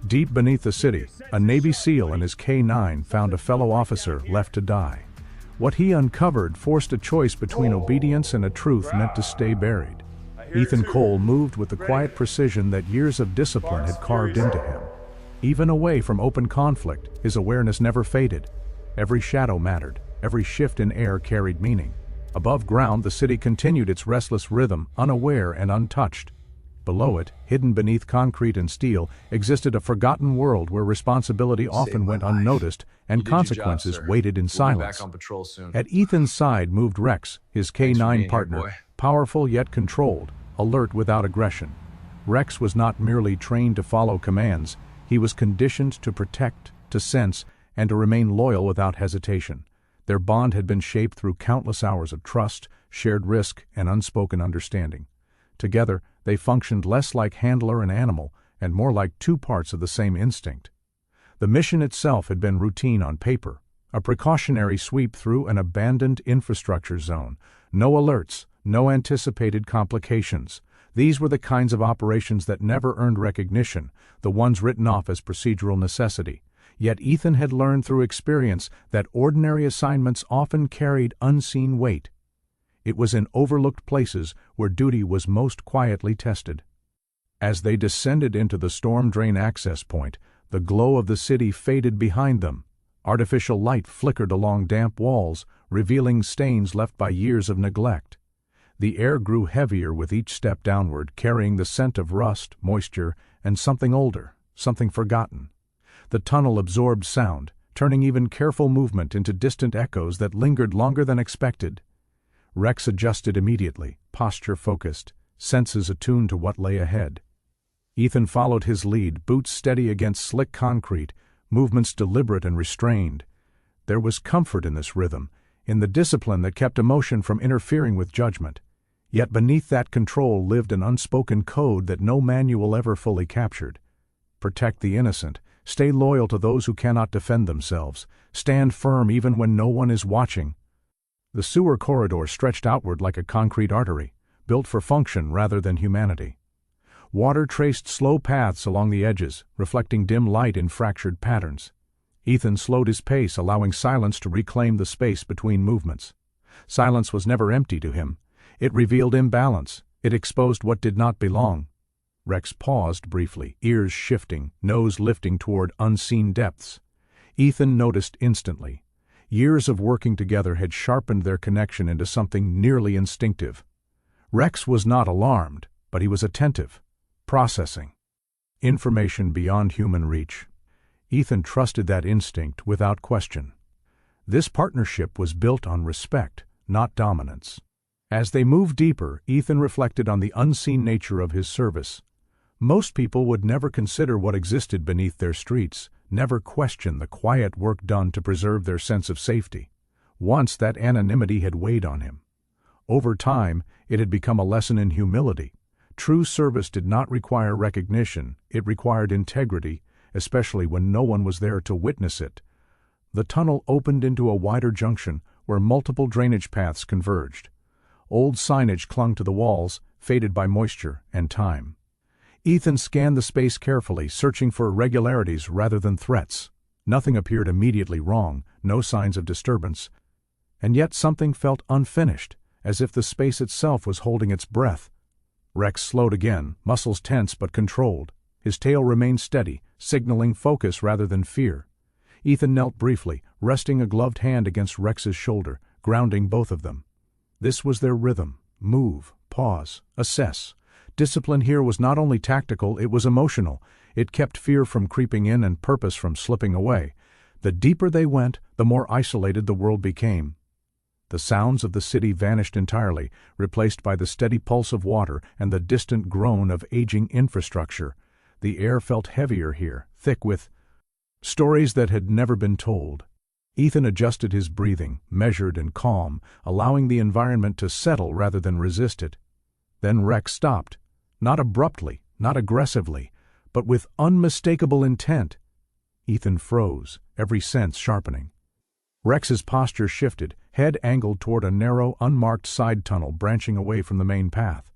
Deep beneath the city, a Navy SEAL and his K-9 found a fellow officer left to die. What he uncovered forced a choice between obedience and a truth meant to stay buried. Ethan Cole moved with the quiet precision that years of discipline had carved into him. Even away from open conflict, his awareness never faded. Every shadow mattered, every shift in air carried meaning. Above ground, the city continued its restless rhythm, unaware and untouched. Below it, hidden beneath concrete and steel, existed a forgotten world where responsibility often went unnoticed and consequences waited in silence. At Ethan's side moved Rex, his K-9 partner, powerful yet controlled, alert without aggression. Rex was not merely trained to follow commands, he was conditioned to protect, to sense, and to remain loyal without hesitation. Their bond had been shaped through countless hours of trust, shared risk, and unspoken understanding. Together, they functioned less like handler and animal, and more like two parts of the same instinct. The mission itself had been routine on paper, a precautionary sweep through an abandoned infrastructure zone. No alerts, no anticipated complications. These were the kinds of operations that never earned recognition, the ones written off as procedural necessity. Yet Ethan had learned through experience that ordinary assignments often carried unseen weight. It was in overlooked places where duty was most quietly tested. As they descended into the storm drain access point, the glow of the city faded behind them. Artificial light flickered along damp walls, revealing stains left by years of neglect. The air grew heavier with each step downward, carrying the scent of rust, moisture, and something older, something forgotten. The tunnel absorbed sound, turning even careful movement into distant echoes that lingered longer than expected. Rex adjusted immediately, posture focused, senses attuned to what lay ahead. Ethan followed his lead, boots steady against slick concrete, movements deliberate and restrained. There was comfort in this rhythm, in the discipline that kept emotion from interfering with judgment. Yet beneath that control lived an unspoken code that no manual ever fully captured. Protect the innocent, stay loyal to those who cannot defend themselves, stand firm even when no one is watching. The sewer corridor stretched outward like a concrete artery, built for function rather than humanity. Water traced slow paths along the edges, reflecting dim light in fractured patterns. Ethan slowed his pace, allowing silence to reclaim the space between movements. Silence was never empty to him. It revealed imbalance. It exposed what did not belong. Rex paused briefly, ears shifting, nose lifting toward unseen depths. Ethan noticed instantly. Years of working together had sharpened their connection into something nearly instinctive. Rex was not alarmed, but he was attentive, processing information beyond human reach. Ethan trusted that instinct without question. This partnership was built on respect, not dominance. As they moved deeper, Ethan reflected on the unseen nature of his service. Most people would never consider what existed beneath their streets, never question the quiet work done to preserve their sense of safety. Once that anonymity had weighed on him. Over time, it had become a lesson in humility. True service did not require recognition, it required integrity, especially when no one was there to witness it. The tunnel opened into a wider junction where multiple drainage paths converged. Old signage clung to the walls, faded by moisture and time. Ethan scanned the space carefully, searching for irregularities rather than threats. Nothing appeared immediately wrong, no signs of disturbance. And yet something felt unfinished, as if the space itself was holding its breath. Rex slowed again, muscles tense but controlled. His tail remained steady, signaling focus rather than fear. Ethan knelt briefly, resting a gloved hand against Rex's shoulder, grounding both of them. This was their rhythm: move, pause, assess. Discipline here was not only tactical, it was emotional. It kept fear from creeping in and purpose from slipping away. The deeper they went, the more isolated the world became. The sounds of the city vanished entirely, replaced by the steady pulse of water and the distant groan of aging infrastructure. The air felt heavier here, thick with stories that had never been told. Ethan adjusted his breathing, measured and calm, allowing the environment to settle rather than resist it. Then Rex stopped, not abruptly, not aggressively, but with unmistakable intent. Ethan froze, every sense sharpening. Rex's posture shifted, head angled toward a narrow, unmarked side tunnel branching away from the main path.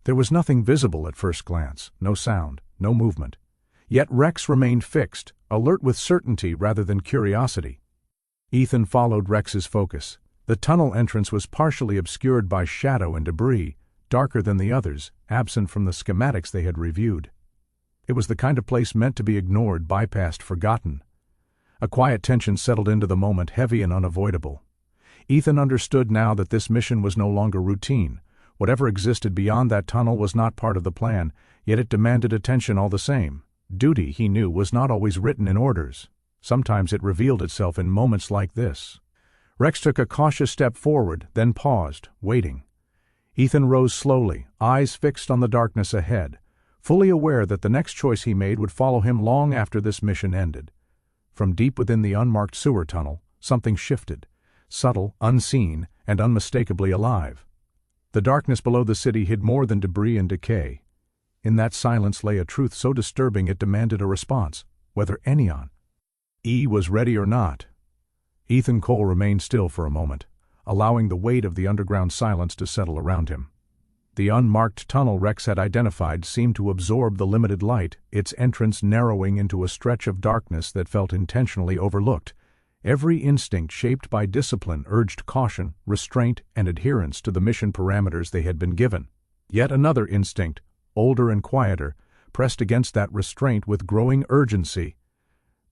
There was nothing visible at first glance, no sound, no movement. Yet Rex remained fixed, alert with certainty rather than curiosity. Ethan followed Rex's focus. The tunnel entrance was partially obscured by shadow and debris, darker than the others, absent from the schematics they had reviewed. It was the kind of place meant to be ignored, bypassed, forgotten. A quiet tension settled into the moment, heavy and unavoidable. Ethan understood now that this mission was no longer routine. Whatever existed beyond that tunnel was not part of the plan, yet it demanded attention all the same. Duty, he knew, was not always written in orders. Sometimes it revealed itself in moments like this. Rex took a cautious step forward, then paused, waiting. Ethan rose slowly, eyes fixed on the darkness ahead, fully aware that the next choice he made would follow him long after this mission ended. From deep within the unmarked sewer tunnel, something shifted, subtle, unseen, and unmistakably alive. The darkness below the city hid more than debris and decay. In that silence lay a truth so disturbing it demanded a response, whether Enion was ready or not. Ethan Cole remained still for a moment, allowing the weight of the underground silence to settle around him. The unmarked tunnel Rex had identified seemed to absorb the limited light, its entrance narrowing into a stretch of darkness that felt intentionally overlooked. Every instinct shaped by discipline urged caution, restraint, and adherence to the mission parameters they had been given. Yet another instinct, older and quieter, pressed against that restraint with growing urgency.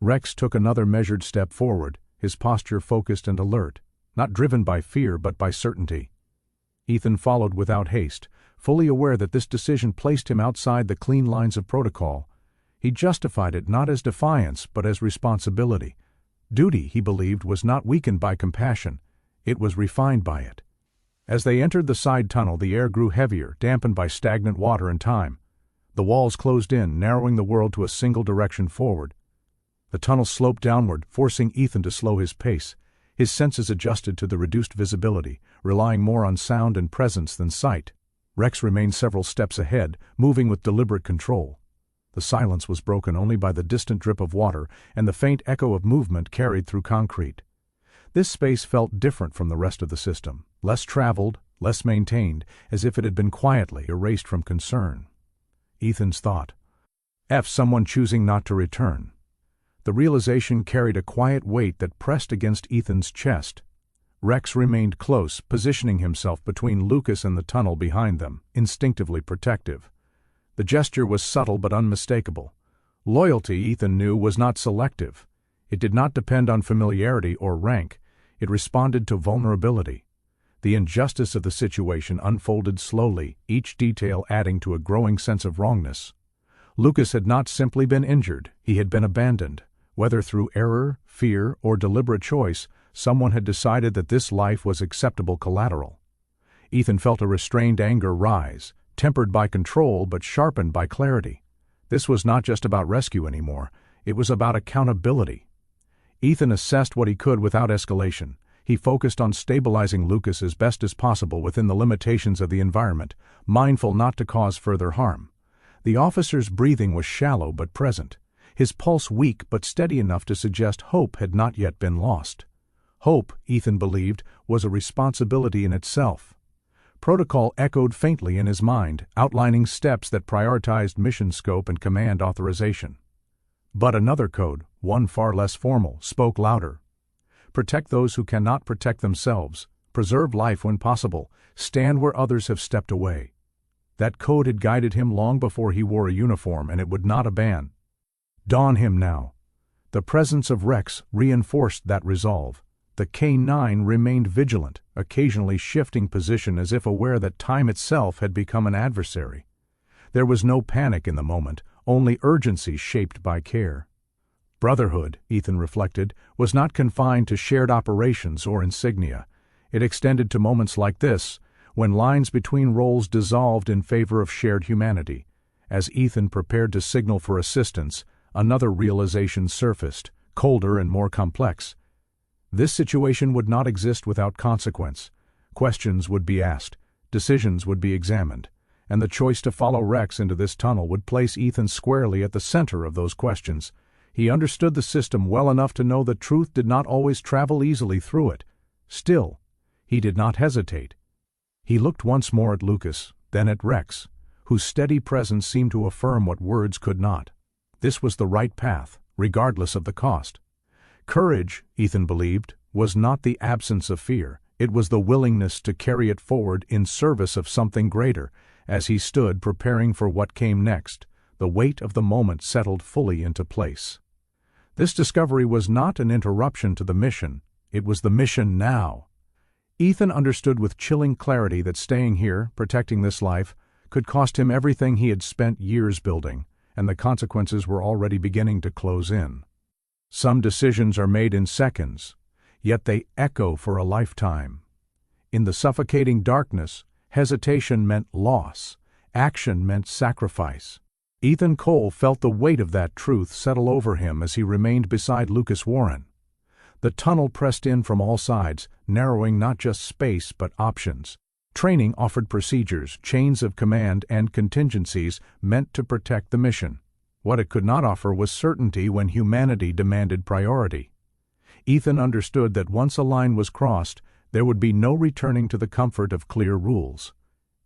Rex took another measured step forward, his posture focused and alert, not driven by fear but by certainty. Ethan followed without haste, fully aware that this decision placed him outside the clean lines of protocol. He justified it not as defiance but as responsibility. Duty, he believed, was not weakened by compassion, it was refined by it. As they entered the side tunnel, the air grew heavier, dampened by stagnant water and time. The walls closed in, narrowing the world to a single direction forward. The tunnel sloped downward, forcing Ethan to slow his pace. His senses adjusted to the reduced visibility, relying more on sound and presence than sight. Rex remained several steps ahead, moving with deliberate control. The silence was broken only by the distant drip of water and the faint echo of movement carried through concrete. This space felt different from the rest of the system, less traveled, less maintained, as if it had been quietly erased from concern. Ethan's thought, someone choosing not to return. The realization carried a quiet weight that pressed against Ethan's chest. Rex remained close, positioning himself between Lucas and the tunnel behind them, instinctively protective. The gesture was subtle but unmistakable. Loyalty, Ethan knew, was not selective. It did not depend on familiarity or rank. It responded to vulnerability. The injustice of the situation unfolded slowly, each detail adding to a growing sense of wrongness. Lucas had not simply been injured, he had been abandoned. Whether through error, fear, or deliberate choice, someone had decided that this life was acceptable collateral. Ethan felt a restrained anger rise, tempered by control but sharpened by clarity. This was not just about rescue anymore, it was about accountability. Ethan assessed what he could without escalation. He focused on stabilizing Lucas as best as possible within the limitations of the environment, mindful not to cause further harm. The officer's breathing was shallow but present, his pulse weak but steady enough to suggest hope had not yet been lost. Hope, Ethan believed, was a responsibility in itself. Protocol echoed faintly in his mind, outlining steps that prioritized mission scope and command authorization. But another code, one far less formal, spoke louder. Protect those who cannot protect themselves, preserve life when possible, stand where others have stepped away. That code had guided him long before he wore a uniform, and it would not abandon him now. The presence of Rex reinforced that resolve. The K-9 remained vigilant, occasionally shifting position as if aware that time itself had become an adversary. There was no panic in the moment, only urgency shaped by care. Brotherhood, Ethan reflected, was not confined to shared operations or insignia. It extended to moments like this, when lines between roles dissolved in favor of shared humanity. As Ethan prepared to signal for assistance, another realization surfaced, colder and more complex. This situation would not exist without consequence. Questions would be asked, decisions would be examined, and the choice to follow Rex into this tunnel would place Ethan squarely at the center of those questions. He understood the system well enough to know that truth did not always travel easily through it. Still, he did not hesitate. He looked once more at Lucas, then at Rex, whose steady presence seemed to affirm what words could not. This was the right path, regardless of the cost. Courage, Ethan believed, was not the absence of fear, it was the willingness to carry it forward in service of something greater. As he stood preparing for what came next, the weight of the moment settled fully into place. This discovery was not an interruption to the mission, it was the mission now. Ethan understood with chilling clarity that staying here, protecting this life, could cost him everything he had spent years building, and the consequences were already beginning to close in. Some decisions are made in seconds, yet they echo for a lifetime. In the suffocating darkness, hesitation meant loss, action meant sacrifice. Ethan Cole felt the weight of that truth settle over him as he remained beside Lucas Warren. The tunnel pressed in from all sides, narrowing not just space but options. Training offered procedures, chains of command, and contingencies meant to protect the mission. What it could not offer was certainty when humanity demanded priority. Ethan understood that once a line was crossed, there would be no returning to the comfort of clear rules.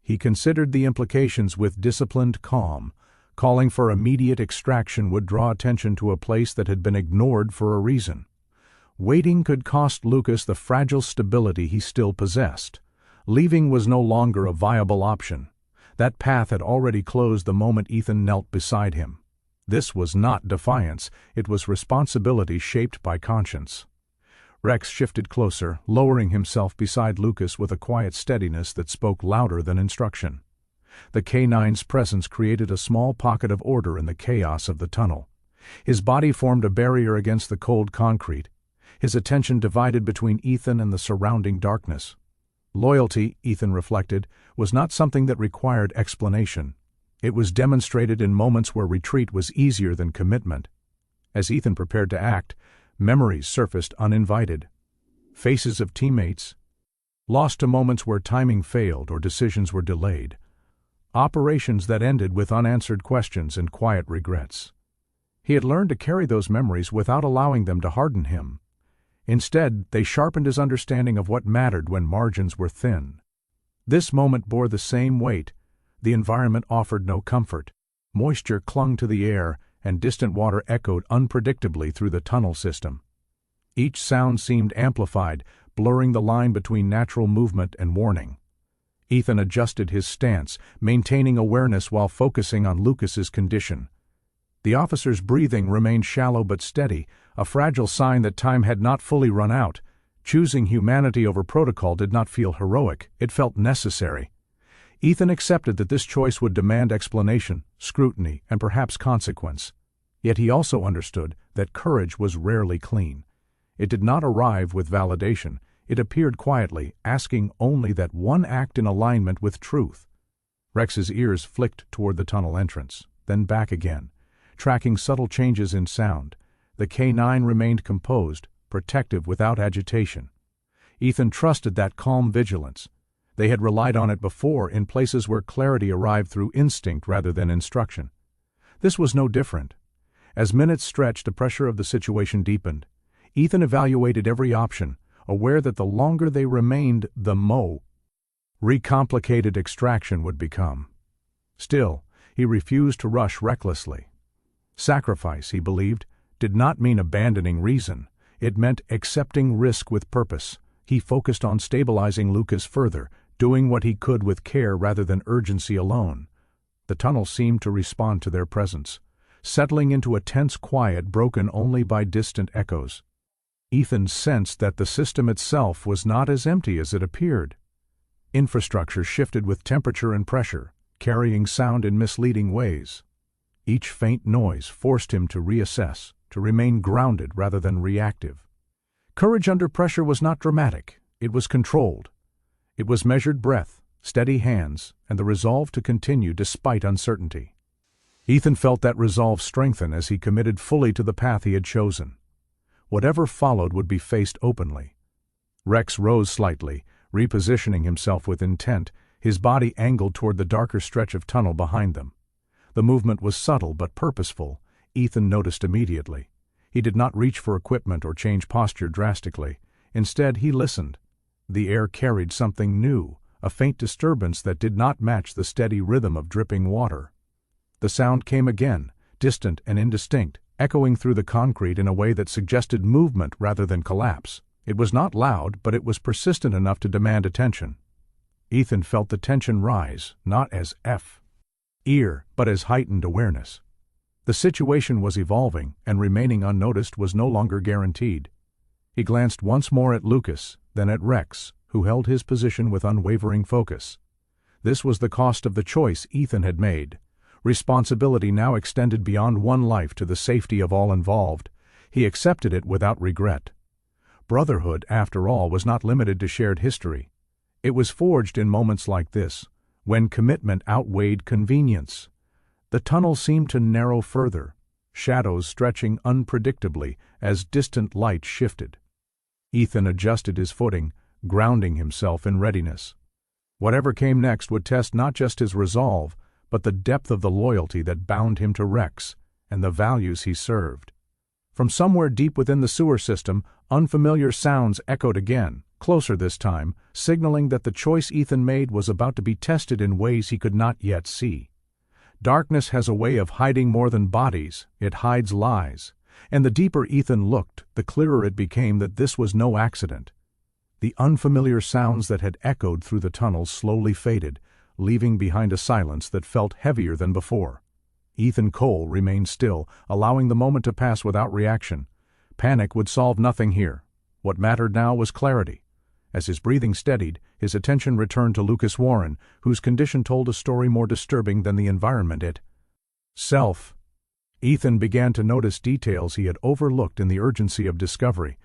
He considered the implications with disciplined calm. Calling for immediate extraction would draw attention to a place that had been ignored for a reason. Waiting could cost Lucas the fragile stability he still possessed. Leaving was no longer a viable option. That path had already closed the moment Ethan knelt beside him. This was not defiance, it was responsibility shaped by conscience. Rex shifted closer, lowering himself beside Lucas with a quiet steadiness that spoke louder than instruction. The K9's presence created a small pocket of order in the chaos of the tunnel. His body formed a barrier against the cold concrete, his attention divided between Ethan and the surrounding darkness. Loyalty, Ethan reflected, was not something that required explanation. It was demonstrated in moments where retreat was easier than commitment. As Ethan prepared to act, memories surfaced uninvited. Faces of teammates, lost to moments where timing failed or decisions were delayed. Operations that ended with unanswered questions and quiet regrets. He had learned to carry those memories without allowing them to harden him. Instead, they sharpened his understanding of what mattered when margins were thin. This moment bore the same weight. The environment offered no comfort. Moisture clung to the air, and distant water echoed unpredictably through the tunnel system. Each sound seemed amplified, blurring the line between natural movement and warning. Ethan adjusted his stance, maintaining awareness while focusing on Lucas's condition. The officer's breathing remained shallow but steady, a fragile sign that time had not fully run out. Choosing humanity over protocol did not feel heroic, it felt necessary. Ethan accepted that this choice would demand explanation, scrutiny, and perhaps consequence. Yet he also understood that courage was rarely clean. It did not arrive with validation, it appeared quietly, asking only that one act in alignment with truth. Rex's ears flicked toward the tunnel entrance, then back again, tracking subtle changes in sound. The K9 remained composed, protective without agitation. Ethan trusted that calm vigilance. They had relied on it before in places where clarity arrived through instinct rather than instruction. This was no different. As minutes stretched, the pressure of the situation deepened. Ethan evaluated every option, aware that the longer they remained, the more recomplicated extraction would become. Still, he refused to rush recklessly. Sacrifice, he believed, did not mean abandoning reason. It meant accepting risk with purpose. He focused on stabilizing Lucas further, doing what he could with care rather than urgency alone. The tunnel seemed to respond to their presence, settling into a tense quiet broken only by distant echoes. Ethan sensed that the system itself was not as empty as it appeared. Infrastructure shifted with temperature and pressure, carrying sound in misleading ways. Each faint noise forced him to reassess, to remain grounded rather than reactive. Courage under pressure was not dramatic, it was controlled. It was measured breath, steady hands, and the resolve to continue despite uncertainty. Ethan felt that resolve strengthen as he committed fully to the path he had chosen. Whatever followed would be faced openly. Rex rose slightly, repositioning himself with intent, his body angled toward the darker stretch of tunnel behind them. The movement was subtle but purposeful, Ethan noticed immediately. He did not reach for equipment or change posture drastically. Instead, he listened. The air carried something new, a faint disturbance that did not match the steady rhythm of dripping water. The sound came again, distant and indistinct, echoing through the concrete in a way that suggested movement rather than collapse. It was not loud, but it was persistent enough to demand attention. Ethan felt the tension rise, not as ear, but as heightened awareness. The situation was evolving, and remaining unnoticed was no longer guaranteed. He glanced once more at Lucas, then at Rex, who held his position with unwavering focus. This was the cost of the choice Ethan had made. Responsibility now extended beyond one life to the safety of all involved. He accepted it without regret. Brotherhood, after all, was not limited to shared history. It was forged in moments like this, when commitment outweighed convenience. The tunnel seemed to narrow further, shadows stretching unpredictably as distant light shifted. Ethan adjusted his footing, grounding himself in readiness. Whatever came next would test not just his resolve, but the depth of the loyalty that bound him to Rex and the values he served. From somewhere deep within the sewer system, unfamiliar sounds echoed again, closer this time, signaling that the choice Ethan made was about to be tested in ways he could not yet see. Darkness has a way of hiding more than bodies; it hides lies. And the deeper Ethan looked, the clearer it became that this was no accident. The unfamiliar sounds that had echoed through the tunnels slowly faded, leaving behind a silence that felt heavier than before. Ethan Cole remained still, allowing the moment to pass without reaction. Panic would solve nothing here. What mattered now was clarity. As his breathing steadied, his attention returned to Lucas Warren, whose condition told a story more disturbing than the environment itself. Ethan began to notice details he had overlooked in the urgency of discovery.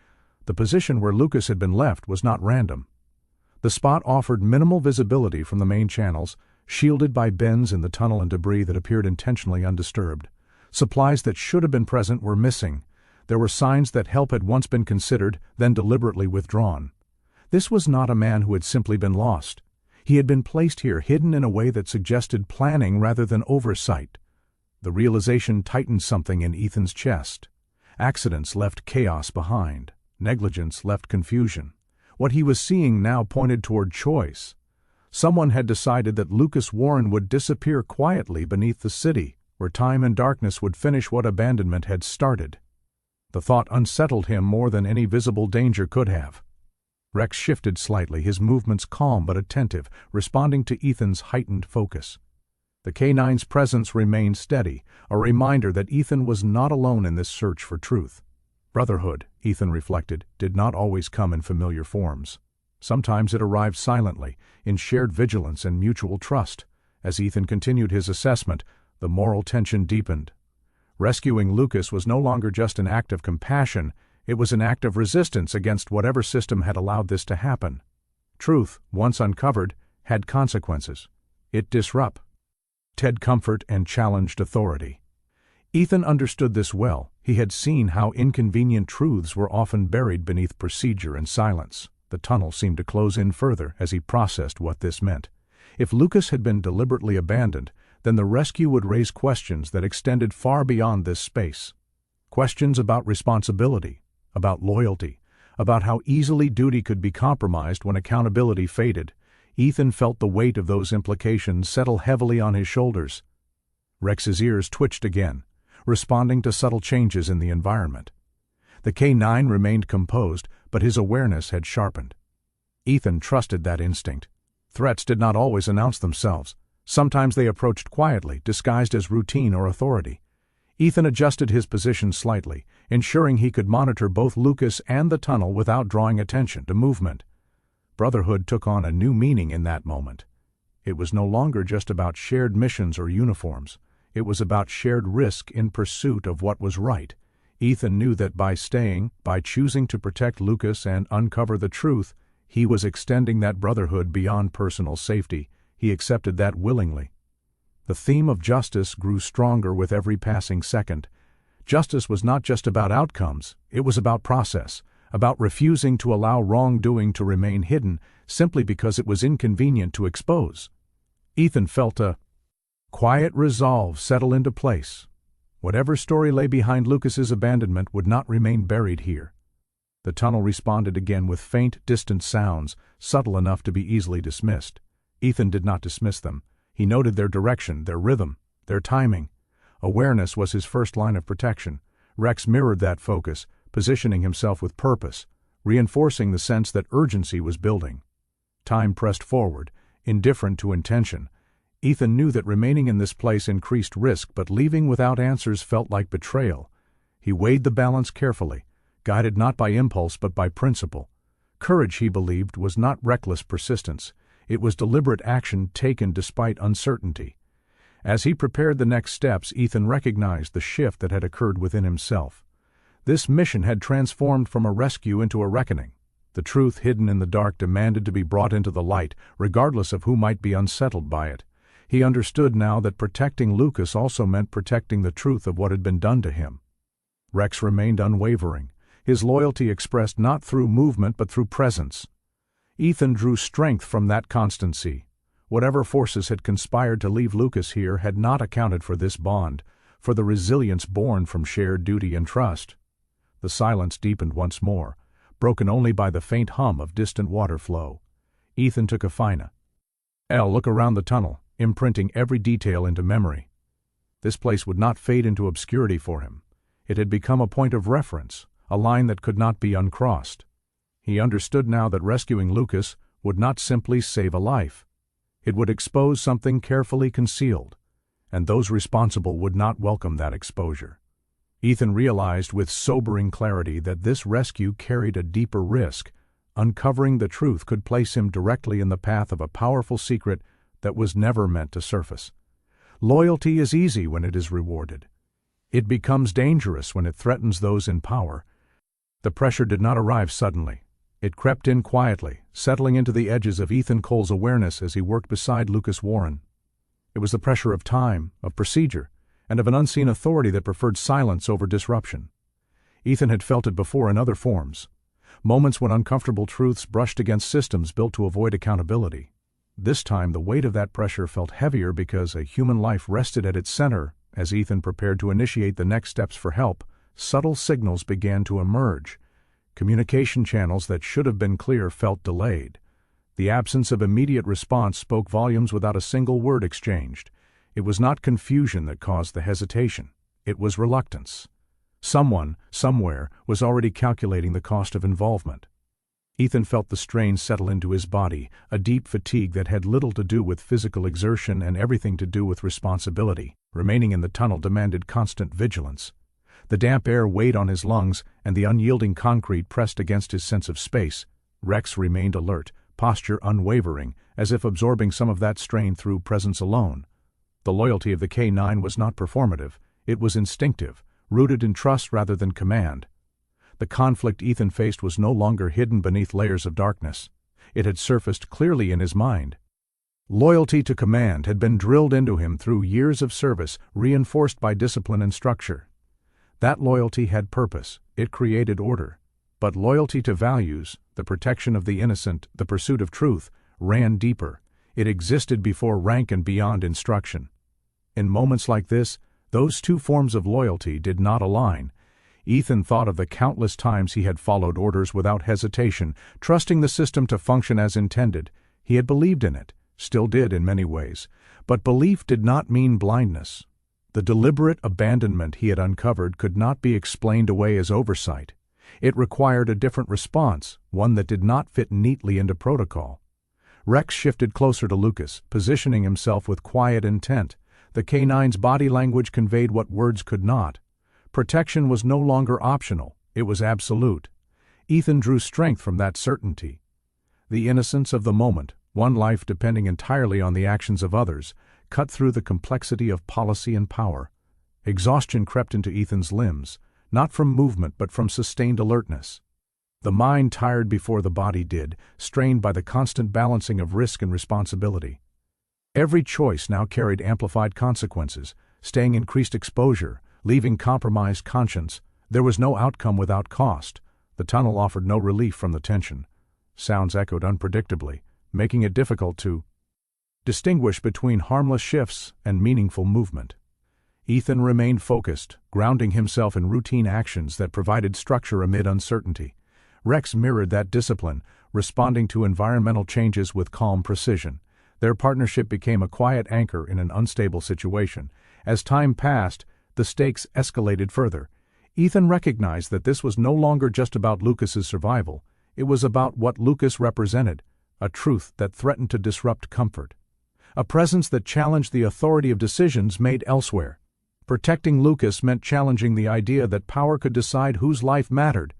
The position where Lucas had been left was not random. The spot offered minimal visibility from the main channels, shielded by bends in the tunnel and debris that appeared intentionally undisturbed. Supplies that should have been present were missing. There were signs that help had once been considered, then deliberately withdrawn. This was not a man who had simply been lost. He had been placed here hidden in a way that suggested planning rather than oversight. The realization tightened something in Ethan's chest. Accidents left chaos behind. Negligence left confusion. What he was seeing now pointed toward choice. Someone had decided that Lucas Warren would disappear quietly beneath the city, where time and darkness would finish what abandonment had started. The thought unsettled him more than any visible danger could have. Rex shifted slightly, his movements calm but attentive, responding to Ethan's heightened focus. The K-9's presence remained steady, a reminder that Ethan was not alone in this search for truth. Brotherhood, Ethan reflected, did not always come in familiar forms. Sometimes it arrived silently, in shared vigilance and mutual trust. As Ethan continued his assessment, the moral tension deepened. Rescuing Lucas was no longer just an act of compassion, it was an act of resistance against whatever system had allowed this to happen. Truth, once uncovered, had consequences. It disrupted comfort and challenged authority. Ethan understood this well. He had seen how inconvenient truths were often buried beneath procedure and silence. The tunnel seemed to close in further as he processed what this meant. If Lucas had been deliberately abandoned, then the rescue would raise questions that extended far beyond this space. Questions about responsibility, about loyalty, about how easily duty could be compromised when accountability faded. Ethan felt the weight of those implications settle heavily on his shoulders. Rex's ears twitched again, responding to subtle changes in the environment. The K-9 remained composed, but his awareness had sharpened. Ethan trusted that instinct. Threats did not always announce themselves. Sometimes they approached quietly, disguised as routine or authority. Ethan adjusted his position slightly, ensuring he could monitor both Lucas and the tunnel without drawing attention to movement. Brotherhood took on a new meaning in that moment. It was no longer just about shared missions or uniforms. It was about shared risk in pursuit of what was right. Ethan knew that by choosing to protect Lucas and uncover the truth, he was extending that brotherhood beyond personal safety. He accepted that willingly. The theme of justice grew stronger with every passing second. Justice was not just about outcomes, it was about process, about refusing to allow wrongdoing to remain hidden simply because it was inconvenient to expose. Ethan felt a quiet resolve settle into place. Whatever story lay behind Lucas's abandonment would not remain buried here. The tunnel responded again with faint, distant sounds, subtle enough to be easily dismissed. Ethan did not dismiss them. He noted their direction, their rhythm, their timing. Awareness was his first line of protection. Rex mirrored that focus, positioning himself with purpose, reinforcing the sense that urgency was building. Time pressed forward, indifferent to intention. Ethan knew that remaining in this place increased risk, but leaving without answers felt like betrayal. He weighed the balance carefully, guided not by impulse but by principle. Courage, he believed, was not reckless persistence. It was deliberate action taken despite uncertainty. As he prepared the next steps, Ethan recognized the shift that had occurred within himself. This mission had transformed from a rescue into a reckoning. The truth hidden in the dark demanded to be brought into the light, regardless of who might be unsettled by it. He understood now that protecting Lucas also meant protecting the truth of what had been done to him. Rex remained unwavering, his loyalty expressed not through movement but through presence. Ethan drew strength from that constancy. Whatever forces had conspired to leave Lucas here had not accounted for this bond, for the resilience born from shared duty and trust. The silence deepened once more, broken only by the faint hum of distant water flow. Ethan took a final look around the tunnel, imprinting every detail into memory. This place would not fade into obscurity for him. It had become a point of reference, a line that could not be uncrossed. He understood now that rescuing Lucas would not simply save a life. It would expose something carefully concealed, and those responsible would not welcome that exposure. Ethan realized with sobering clarity that this rescue carried a deeper risk. Uncovering the truth could place him directly in the path of a powerful secret that was never meant to surface. Loyalty is easy when it is rewarded. It becomes dangerous when it threatens those in power. The pressure did not arrive suddenly. It crept in quietly, settling into the edges of Ethan Cole's awareness as he worked beside Lucas Warren. It was the pressure of time, of procedure, and of an unseen authority that preferred silence over disruption. Ethan had felt it before in other forms, moments when uncomfortable truths brushed against systems built to avoid accountability. This time the weight of that pressure felt heavier because a human life rested at its center. As Ethan prepared to initiate the next steps for help, subtle signals began to emerge. Communication channels that should have been clear felt delayed. The absence of immediate response spoke volumes without a single word exchanged. It was not confusion that caused the hesitation. It was reluctance. Someone, somewhere, was already calculating the cost of involvement. Ethan felt the strain settle into his body, a deep fatigue that had little to do with physical exertion and everything to do with responsibility. Remaining in the tunnel demanded constant vigilance. The damp air weighed on his lungs, and the unyielding concrete pressed against his sense of space. Rex remained alert, posture unwavering, as if absorbing some of that strain through presence alone. The loyalty of the K9 was not performative, it was instinctive, rooted in trust rather than command. The conflict Ethan faced was no longer hidden beneath layers of darkness. It had surfaced clearly in his mind. Loyalty to command had been drilled into him through years of service, reinforced by discipline and structure. That loyalty had purpose, it created order. But loyalty to values, the protection of the innocent, the pursuit of truth, ran deeper. It existed before rank and beyond instruction. In moments like this, those two forms of loyalty did not align. Ethan thought of the countless times he had followed orders without hesitation, trusting the system to function as intended. He had believed in it, still did in many ways, but belief did not mean blindness. The deliberate abandonment he had uncovered could not be explained away as oversight. It required a different response, one that did not fit neatly into protocol. Rex shifted closer to Lucas, positioning himself with quiet intent. The K9's body language conveyed what words could not. Protection was no longer optional, it was absolute. Ethan drew strength from that certainty. The innocence of the moment, one life depending entirely on the actions of others, cut through the complexity of policy and power. Exhaustion crept into Ethan's limbs, not from movement but from sustained alertness. The mind tired before the body did, strained by the constant balancing of risk and responsibility. Every choice now carried amplified consequences, staying increased exposure, leaving compromised conscience. There was no outcome without cost. The tunnel offered no relief from the tension. Sounds echoed unpredictably, making it difficult to distinguish between harmless shifts and meaningful movement. Ethan remained focused, grounding himself in routine actions that provided structure amid uncertainty. Rex mirrored that discipline, responding to environmental changes with calm precision. Their partnership became a quiet anchor in an unstable situation, As time passed, the stakes escalated further. Ethan recognized that this was no longer just about Lucas's survival. It was about what Lucas represented, a truth that threatened to disrupt comfort. A presence that challenged the authority of decisions made elsewhere. Protecting Lucas meant challenging the idea that power could decide whose life mattered.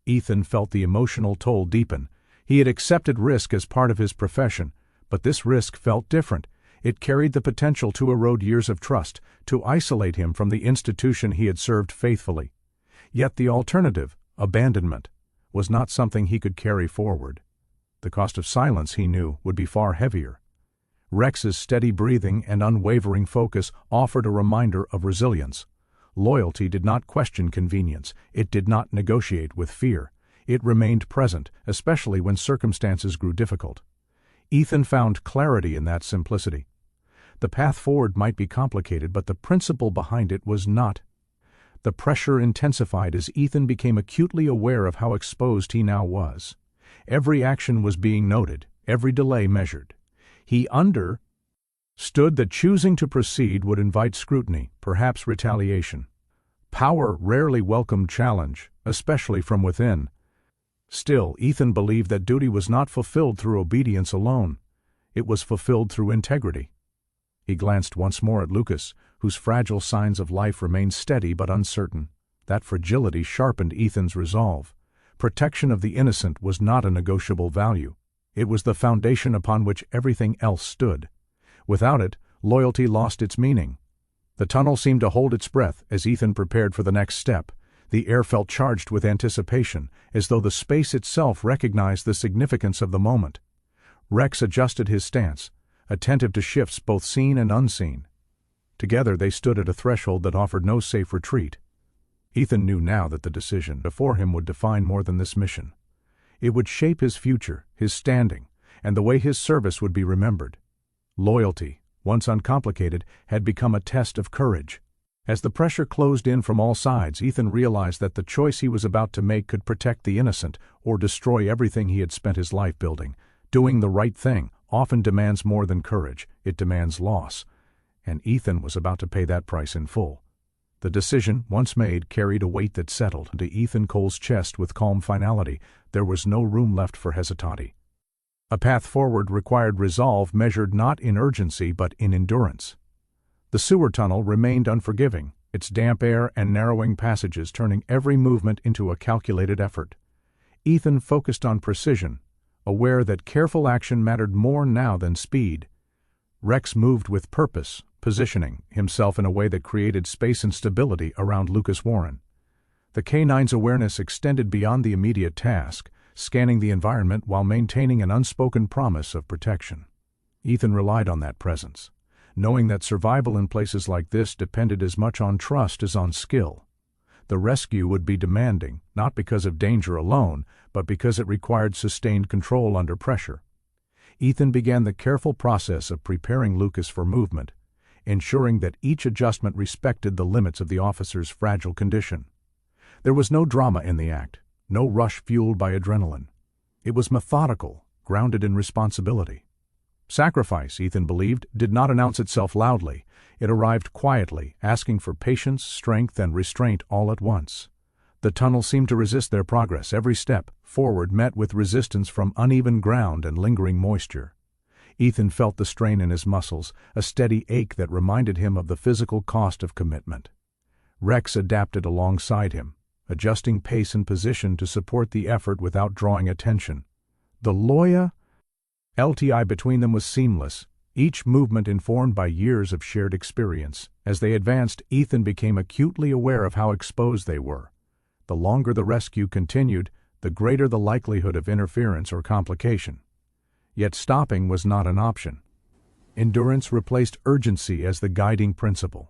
Ethan felt the emotional toll deepen. He had accepted risk as part of his profession, but this risk felt different. It carried the potential to erode years of trust, to isolate him from the institution he had served faithfully. Yet the alternative, abandonment, was not something he could carry forward. The cost of silence, he knew, would be far heavier. Rex's steady breathing and unwavering focus offered a reminder of resilience. Loyalty did not question convenience. It did not negotiate with fear. It remained present, especially when circumstances grew difficult. Ethan found clarity in that simplicity. The path forward might be complicated, but the principle behind it was not. The pressure intensified as Ethan became acutely aware of how exposed he now was. Every action was being noted, every delay measured. He understood that choosing to proceed would invite scrutiny, perhaps retaliation. Power rarely welcomed challenge, especially from within. Still, Ethan believed that duty was not fulfilled through obedience alone. It was fulfilled through integrity. He glanced once more at Lucas, whose fragile signs of life remained steady but uncertain. That fragility sharpened Ethan's resolve. Protection of the innocent was not a negotiable value. It was the foundation upon which everything else stood. Without it, loyalty lost its meaning. The tunnel seemed to hold its breath as Ethan prepared for the next step. The air felt charged with anticipation, as though the space itself recognized the significance of the moment. Rex adjusted his stance, attentive to shifts both seen and unseen. Together they stood at a threshold that offered no safe retreat. Ethan knew now that the decision before him would define more than this mission. It would shape his future, his standing, and the way his service would be remembered. Loyalty, once uncomplicated, had become a test of courage. As the pressure closed in from all sides, Ethan realized that the choice he was about to make could protect the innocent or destroy everything he had spent his life building. Doing the right thing often demands more than courage, it demands loss. And Ethan was about to pay that price in full. The decision, once made, carried a weight that settled into Ethan Cole's chest with calm finality. There was no room left for hesitancy. A path forward required resolve measured not in urgency but in endurance. The sewer tunnel remained unforgiving, its damp air and narrowing passages turning every movement into a calculated effort. Ethan focused on precision, aware that careful action mattered more now than speed. Rex moved with purpose, positioning himself in a way that created space and stability around Lucas Warren. The K-9's awareness extended beyond the immediate task, scanning the environment while maintaining an unspoken promise of protection. Ethan relied on that presence, knowing that survival in places like this depended as much on trust as on skill. The rescue would be demanding, not because of danger alone, but because it required sustained control under pressure. Ethan began the careful process of preparing Lucas for movement, ensuring that each adjustment respected the limits of the officer's fragile condition. There was no drama in the act, no rush fueled by adrenaline. It was methodical, grounded in responsibility. Sacrifice, Ethan believed, did not announce itself loudly. It arrived quietly, asking for patience, strength, and restraint all at once. The tunnel seemed to resist their progress. Every step forward met with resistance from uneven ground and lingering moisture. Ethan felt the strain in his muscles, a steady ache that reminded him of the physical cost of commitment. Rex adapted alongside him, adjusting pace and position to support the effort without drawing attention. The loyalty between them was seamless, each movement informed by years of shared experience. As they advanced, Ethan became acutely aware of how exposed they were. The longer the rescue continued, the greater the likelihood of interference or complication. Yet stopping was not an option. Endurance replaced urgency as the guiding principle.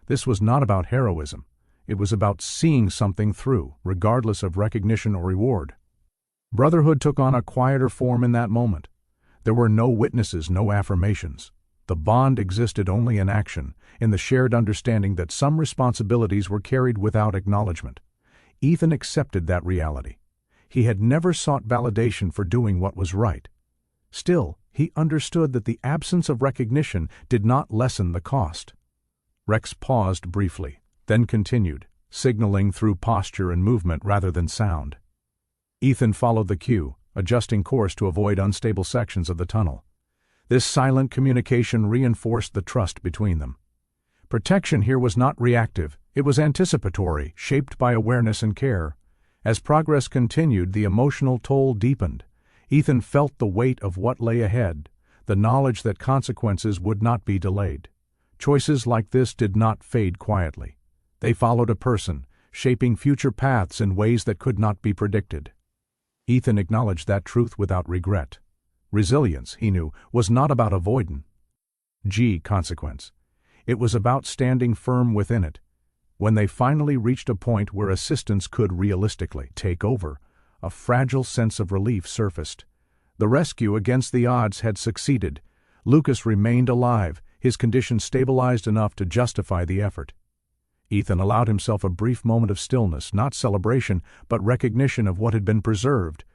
This was not about heroism. It was about seeing something through, regardless of recognition or reward. Brotherhood took on a quieter form in that moment. There were no witnesses, no affirmations. The bond existed only in action, in the shared understanding that some responsibilities were carried without acknowledgement. Ethan accepted that reality. He had never sought validation for doing what was right. Still, he understood that the absence of recognition did not lessen the cost. Rex paused briefly, then continued, signaling through posture and movement rather than sound. Ethan followed the cue, adjusting course to avoid unstable sections of the tunnel. This silent communication reinforced the trust between them. Protection here was not reactive, it was anticipatory, shaped by awareness and care. As progress continued, the emotional toll deepened. Ethan felt the weight of what lay ahead, the knowledge that consequences would not be delayed. Choices like this did not fade quietly. They followed a person, shaping future paths in ways that could not be predicted. Ethan acknowledged that truth without regret. Resilience, he knew, was not about avoiding consequence. It was about standing firm within it. When they finally reached a point where assistance could realistically take over, a fragile sense of relief surfaced. The rescue against the odds had succeeded. Lucas remained alive, his condition stabilized enough to justify the effort. Ethan allowed himself a brief moment of stillness, not celebration, but recognition of what had been preserved.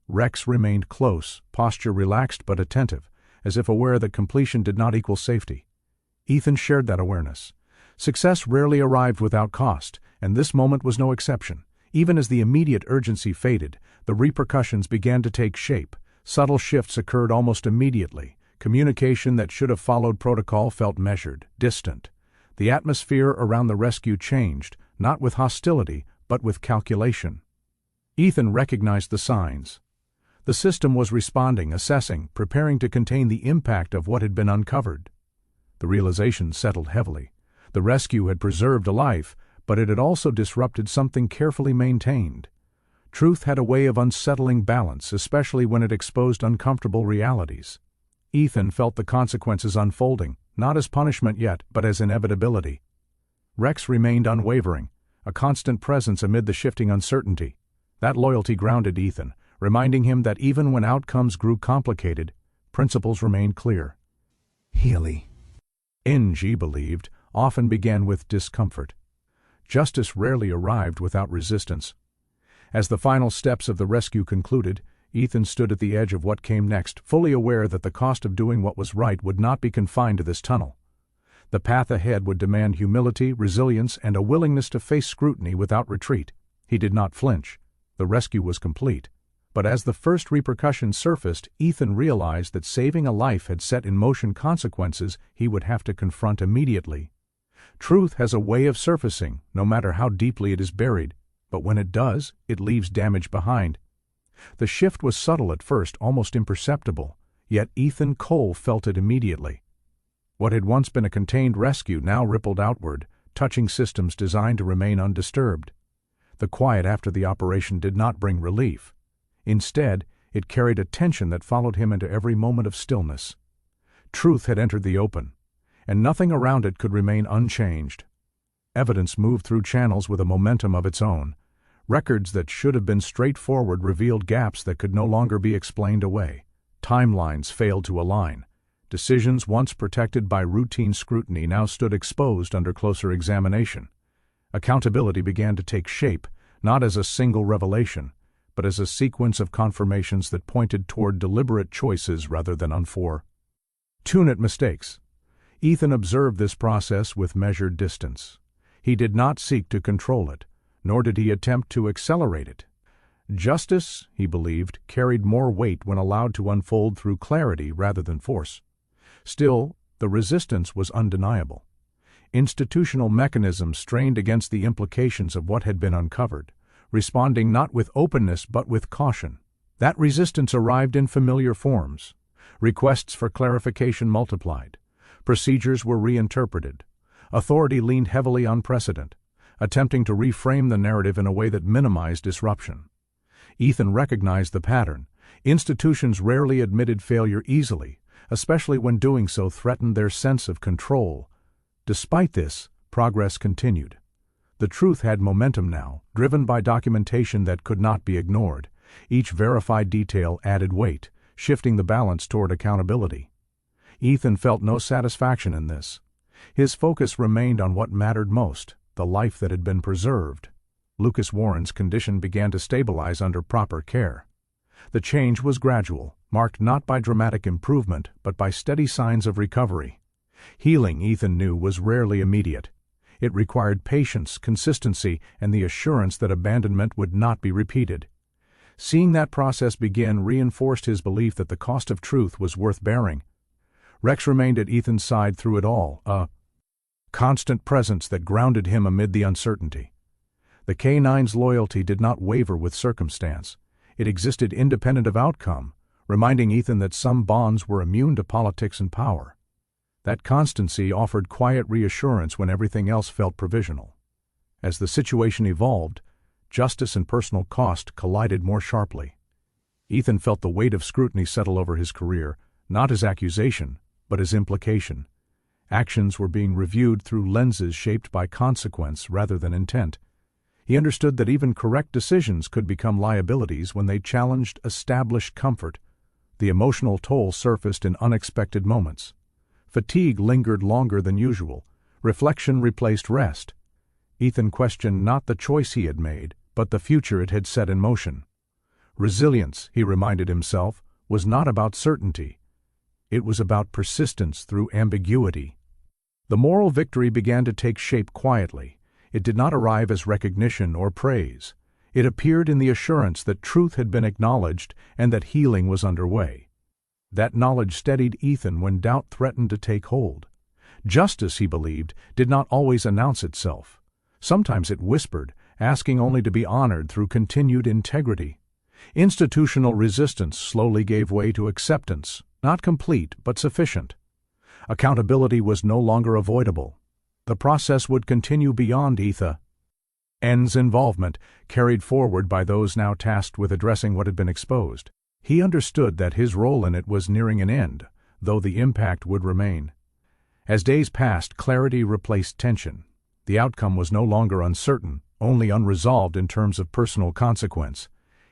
Rex remained close, posture relaxed but attentive, as if aware that completion did not equal safety. Ethan shared that awareness. Success rarely arrived without cost, and this moment was no exception. Even as the immediate urgency faded, the repercussions began to take shape. Subtle shifts occurred almost immediately. Communication that should have followed protocol felt measured, distant. The atmosphere around the rescue changed, not with hostility, but with calculation. Ethan recognized the signs. The system was responding, assessing, preparing to contain the impact of what had been uncovered. The realization settled heavily. The rescue had preserved a life, but it had also disrupted something carefully maintained. Truth had a way of unsettling balance, especially when it exposed uncomfortable realities. Ethan felt the consequences unfolding, not as punishment yet, but as inevitability. Rex remained unwavering, a constant presence amid the shifting uncertainty. That loyalty grounded Ethan, reminding him that even when outcomes grew complicated, principles remained clear. Healy, NG believed, often began with discomfort. Justice rarely arrived without resistance. As the final steps of the rescue concluded, Ethan stood at the edge of what came next, fully aware that the cost of doing what was right would not be confined to this tunnel. The path ahead would demand humility, resilience, and a willingness to face scrutiny without retreat. He did not flinch. The rescue was complete. But as the first repercussions surfaced, Ethan realized that saving a life had set in motion consequences he would have to confront immediately. Truth has a way of surfacing, no matter how deeply it is buried, but when it does, it leaves damage behind. The shift was subtle at first, almost imperceptible, yet Ethan Cole felt it immediately. What had once been a contained rescue now rippled outward, touching systems designed to remain undisturbed. The quiet after the operation did not bring relief. Instead, it carried a tension that followed him into every moment of stillness. Truth had entered the open, and nothing around it could remain unchanged. Evidence moved through channels with a momentum of its own. Records that should have been straightforward revealed gaps that could no longer be explained away. Timelines failed to align. Decisions once protected by routine scrutiny now stood exposed under closer examination. Accountability began to take shape, not as a single revelation, but as a sequence of confirmations that pointed toward deliberate choices rather than unfortunate mistakes. Ethan observed this process with measured distance. He did not seek to control it, nor did he attempt to accelerate it. Justice, he believed, carried more weight when allowed to unfold through clarity rather than force. Still, the resistance was undeniable. Institutional mechanisms strained against the implications of what had been uncovered, responding not with openness but with caution. That resistance arrived in familiar forms. Requests for clarification multiplied. Procedures were reinterpreted. Authority leaned heavily on precedent, attempting to reframe the narrative in a way that minimized disruption. Ethan recognized the pattern. Institutions rarely admitted failure easily, especially when doing so threatened their sense of control. Despite this, progress continued. The truth had momentum now, driven by documentation that could not be ignored. Each verified detail added weight, shifting the balance toward accountability. Ethan felt no satisfaction in this. His focus remained on what mattered most, the life that had been preserved. Lucas Warren's condition began to stabilize under proper care. The change was gradual, marked not by dramatic improvement, but by steady signs of recovery. Healing, Ethan knew, was rarely immediate. It required patience, consistency, and the assurance that abandonment would not be repeated. Seeing that process begin reinforced his belief that the cost of truth was worth bearing. Rex remained at Ethan's side through it all, a constant presence that grounded him amid the uncertainty. The K-9's loyalty did not waver with circumstance. It existed independent of outcome, reminding Ethan that some bonds were immune to politics and power. That constancy offered quiet reassurance when everything else felt provisional. As the situation evolved, justice and personal cost collided more sharply. Ethan felt the weight of scrutiny settle over his career, not as accusation, but as implication. Actions were being reviewed through lenses shaped by consequence rather than intent. He understood that even correct decisions could become liabilities when they challenged established comfort. The emotional toll surfaced in unexpected moments. Fatigue lingered longer than usual. Reflection replaced rest. Ethan questioned not the choice he had made, but the future it had set in motion. Resilience, he reminded himself, was not about certainty. It was about persistence through ambiguity. The moral victory began to take shape quietly. It did not arrive as recognition or praise. It appeared in the assurance that truth had been acknowledged and that healing was underway. That knowledge steadied Ethan when doubt threatened to take hold. Justice, he believed, did not always announce itself. Sometimes it whispered, asking only to be honored through continued integrity. Institutional resistance slowly gave way to acceptance, not complete but sufficient. Accountability was no longer avoidable. The process would continue beyond Ethan's involvement, carried forward by those now tasked with addressing what had been exposed. He understood that his role in it was nearing an end, though the impact would remain. As days passed, clarity replaced tension. The outcome was no longer uncertain, only unresolved in terms of personal consequence.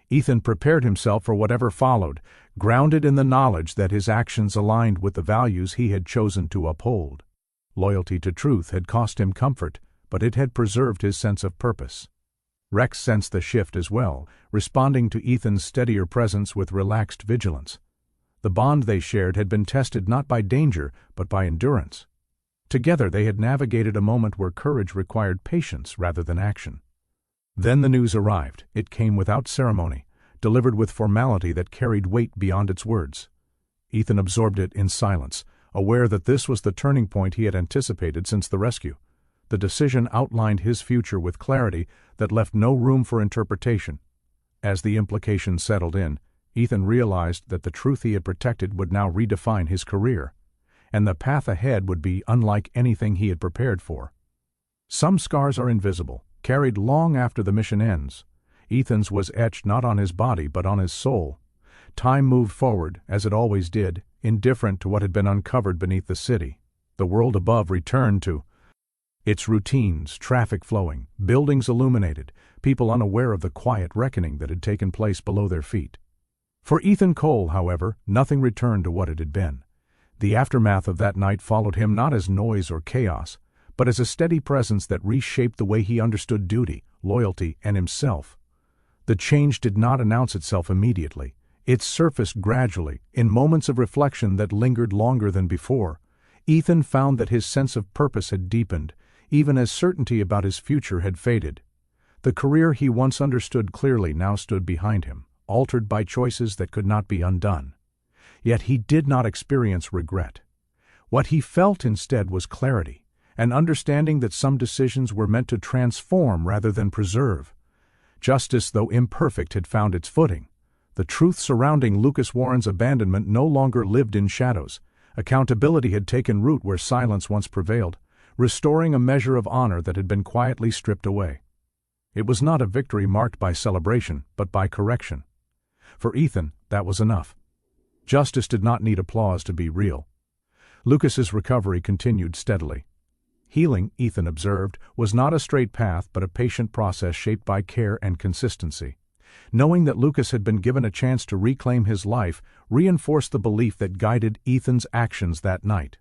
Ethan prepared himself for whatever followed, grounded in the knowledge that his actions aligned with the values he had chosen to uphold. Loyalty to truth had cost him comfort, but it had preserved his sense of purpose. Rex sensed the shift as well, responding to Ethan's steadier presence with relaxed vigilance. The bond they shared had been tested not by danger, but by endurance. Together they had navigated a moment where courage required patience rather than action. Then the news arrived. It came without ceremony, delivered with formality that carried weight beyond its words. Ethan absorbed it in silence, aware that this was the turning point he had anticipated since the rescue. The decision outlined his future with clarity that left no room for interpretation. As the implications settled in, Ethan realized that the truth he had protected would now redefine his career, and the path ahead would be unlike anything he had prepared for. Some scars are invisible, carried long after the mission ends. Ethan's was etched not on his body but on his soul. Time moved forward, as it always did, indifferent to what had been uncovered beneath the city. The world above returned to its routines, traffic flowing, buildings illuminated, people unaware of the quiet reckoning that had taken place below their feet. For Ethan Cole, however, nothing returned to what it had been. The aftermath of that night followed him not as noise or chaos, but as a steady presence that reshaped the way he understood duty, loyalty, and himself. The change did not announce itself immediately. It surfaced gradually, in moments of reflection that lingered longer than before. Ethan found that his sense of purpose had deepened, even as certainty about his future had faded. The career he once understood clearly now stood behind him, altered by choices that could not be undone. Yet he did not experience regret. What he felt instead was clarity, an understanding that some decisions were meant to transform rather than preserve. Justice, though imperfect, had found its footing. The truth surrounding Lucas Warren's abandonment no longer lived in shadows. Accountability had taken root where silence once prevailed, restoring a measure of honor that had been quietly stripped away. It was not a victory marked by celebration, but by correction. For Ethan, that was enough. Justice did not need applause to be real. Lucas's recovery continued steadily. Healing, Ethan observed, was not a straight path but a patient process shaped by care and consistency. Knowing that Lucas had been given a chance to reclaim his life reinforced the belief that guided Ethan's actions that night.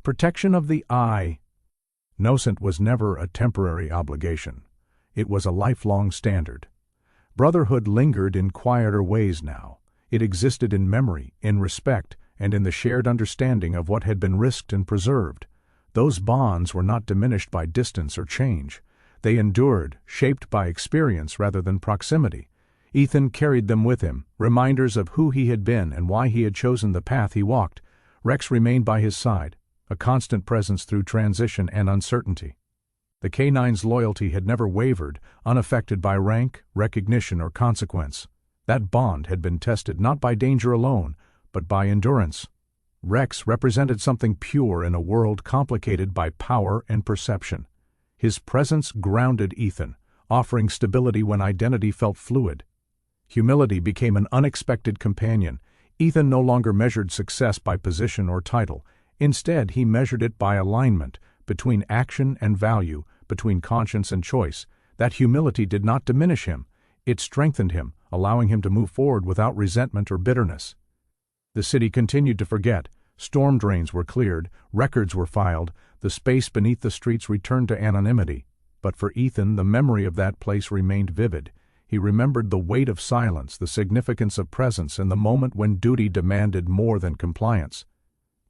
Protection of the innocent was never a temporary obligation. It was a lifelong standard. Brotherhood lingered in quieter ways now. It existed in memory, in respect, and in the shared understanding of what had been risked and preserved. Those bonds were not diminished by distance or change. They endured, shaped by experience rather than proximity. Ethan carried them with him, reminders of who he had been and why he had chosen the path he walked. Rex remained by his side, a constant presence through transition and uncertainty. The K-9's loyalty had never wavered, unaffected by rank, recognition, or consequence. That bond had been tested not by danger alone, but by endurance. Rex represented something pure in a world complicated by power and perception. His presence grounded Ethan, offering stability when identity felt fluid. Humility became an unexpected companion. Ethan no longer measured success by position or title. Instead, he measured it by alignment, between action and value, between conscience and choice. That humility did not diminish him. It strengthened him, allowing him to move forward without resentment or bitterness. The city continued to forget. Storm drains were cleared, records were filed, the space beneath the streets returned to anonymity. But for Ethan, the memory of that place remained vivid. He remembered the weight of silence, the significance of presence, and the moment when duty demanded more than compliance.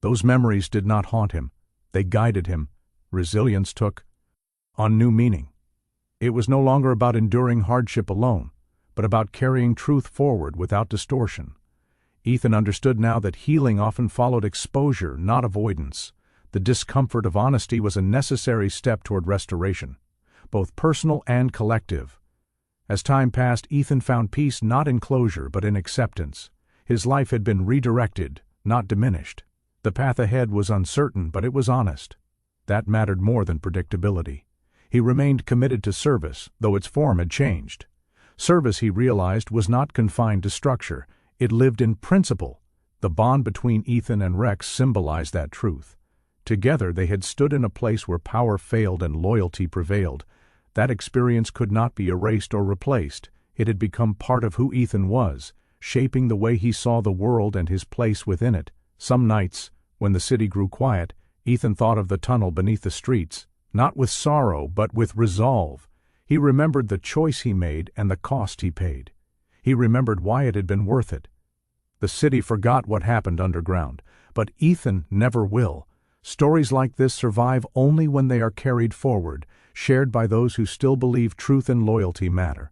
Those memories did not haunt him. They guided him. Resilience took on new meaning. It was no longer about enduring hardship alone, but about carrying truth forward without distortion. Ethan understood now that healing often followed exposure, not avoidance. The discomfort of honesty was a necessary step toward restoration, both personal and collective. As time passed, Ethan found peace not in closure but in acceptance. His life had been redirected, not diminished. The path ahead was uncertain, but it was honest. That mattered more than predictability. He remained committed to service, though its form had changed. Service, he realized, was not confined to structure. It lived in principle. The bond between Ethan and Rex symbolized that truth. Together they had stood in a place where power failed and loyalty prevailed. That experience could not be erased or replaced. It had become part of who Ethan was, shaping the way he saw the world and his place within it. Some nights, when the city grew quiet, Ethan thought of the tunnel beneath the streets, not with sorrow but with resolve. He remembered the choice he made and the cost he paid. He remembered why it had been worth it. The city forgot what happened underground, but Ethan never will. Stories like this survive only when they are carried forward, shared by those who still believe truth and loyalty matter.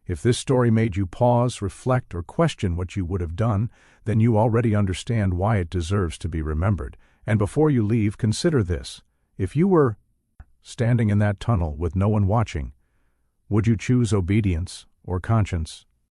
If this story made you pause, reflect, or question what you would have done, then you already understand why it deserves to be remembered. And before you leave, consider this. If you were standing in that tunnel with no one watching, would you choose obedience or conscience?